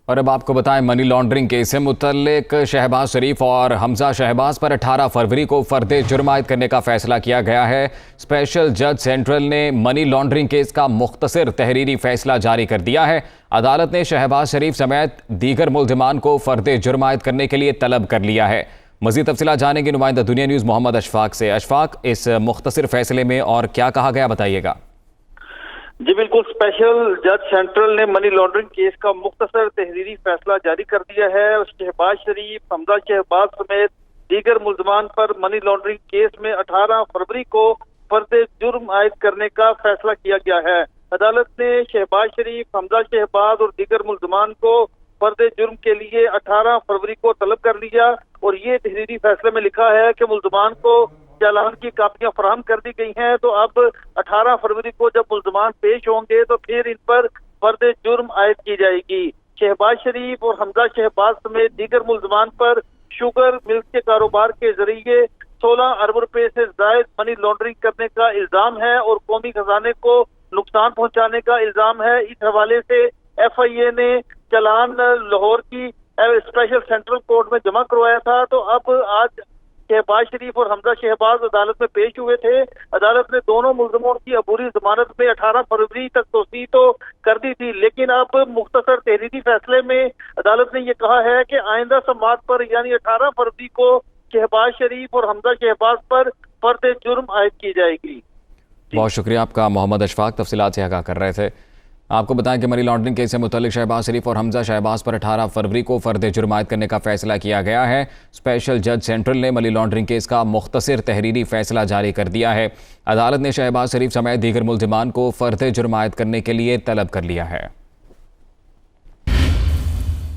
और अब आपको बताएं, मनी लॉन्ड्रिंग केस से मुतल्लिक शहबाज शरीफ और हमजा शहबाज पर 18 फरवरी को फर्द जुर्म आयद करने का फैसला किया गया है। स्पेशल जज सेंट्रल ने मनी लॉन्ड्रिंग केस का मुख्तसर तहरीरी फैसला जारी कर दिया है। अदालत ने शहबाज शरीफ समेत दीगर मुल्जिमान को फर्द जुर्म आयद करने के लिए तलब कर लिया है। मज़ीद तफसीलात जानेंगे नुमाइंदा दुनिया न्यूज़ मोहम्मद अशफाक से। अशफाक, इस मुख्तसर फैसले में और क्या कहा गया, बताइएगा। जी बिल्कुल, स्पेशल जज सेंट्रल ने मनी लॉन्ड्रिंग केस का मुख्तसर तहरीरी फैसला जारी कर दिया है। शहबाज शरीफ, हमजा शहबाज समेत दीगर मुल्जमान पर मनी लॉन्ड्रिंग केस में 18 फरवरी को फर्द जुर्म आयद करने का फैसला किया गया है। अदालत ने शहबाज शरीफ, हमजा शहबाज और दीगर मुल्जमान को फर्द जुर्म के लिए 18 फरवरी को तलब कर लिया और ये तहरीरी फैसले में लिखा है कि मुल्जमान को चालान की कापियां फराहम कर दी गई हैं। तो अब 18 फरवरी को जब मुल्जमान पेश होंगे तो फिर इन पर फर्द जुर्म आयद की जाएगी। शहबाज शरीफ और हमजा शहबाज समेत दीगर मुल्जमान पर शुगर मिल्क के कारोबार के जरिए 16 अरब रुपए से जायद मनी लॉन्ड्रिंग करने का इल्जाम है और कौमी खजाने को नुकसान पहुंचाने का इल्जाम है। इस हवाले से FIA ने चालान लाहौर की स्पेशल सेंट्रल कोर्ट में जमा करवाया था। तो अब आज शहबाज शरीफ और हमजा शहबाज अदालत में पेश हुए थे। अदालत ने दोनों मुल्जिमों की अबूरी जमानत में 18 फरवरी तक तोसी तो कर दी थी, लेकिन अब मुख्तसर तहरीरी फैसले में अदालत ने यह कहा है कि आइंदा समात पर यानी 18 फरवरी को शहबाज शरीफ और हमजा शहबाज पर फर्द जुर्म आयद की जाएगी। बहुत शुक्रिया आपका मोहम्मद अशफाक, तफसीलात से आगाह कर रहे थे। आपको बताएं कि मनी लॉन्ड्रिंग केस से मुतल्लिक शहबाज शरीफ और हमजा शहबाज पर 18 फरवरी को फर्द जुर्म आयद करने का फैसला किया गया है। स्पेशल जज सेंट्रल ने मनी लॉन्ड्रिंग केस का मुख्तसर तहरीरी फैसला जारी कर दिया है। अदालत ने शहबाज शरीफ समेत दीगर मुल्जिमान को फर्द जुर्म आयद करने के लिए तलब कर लिया है।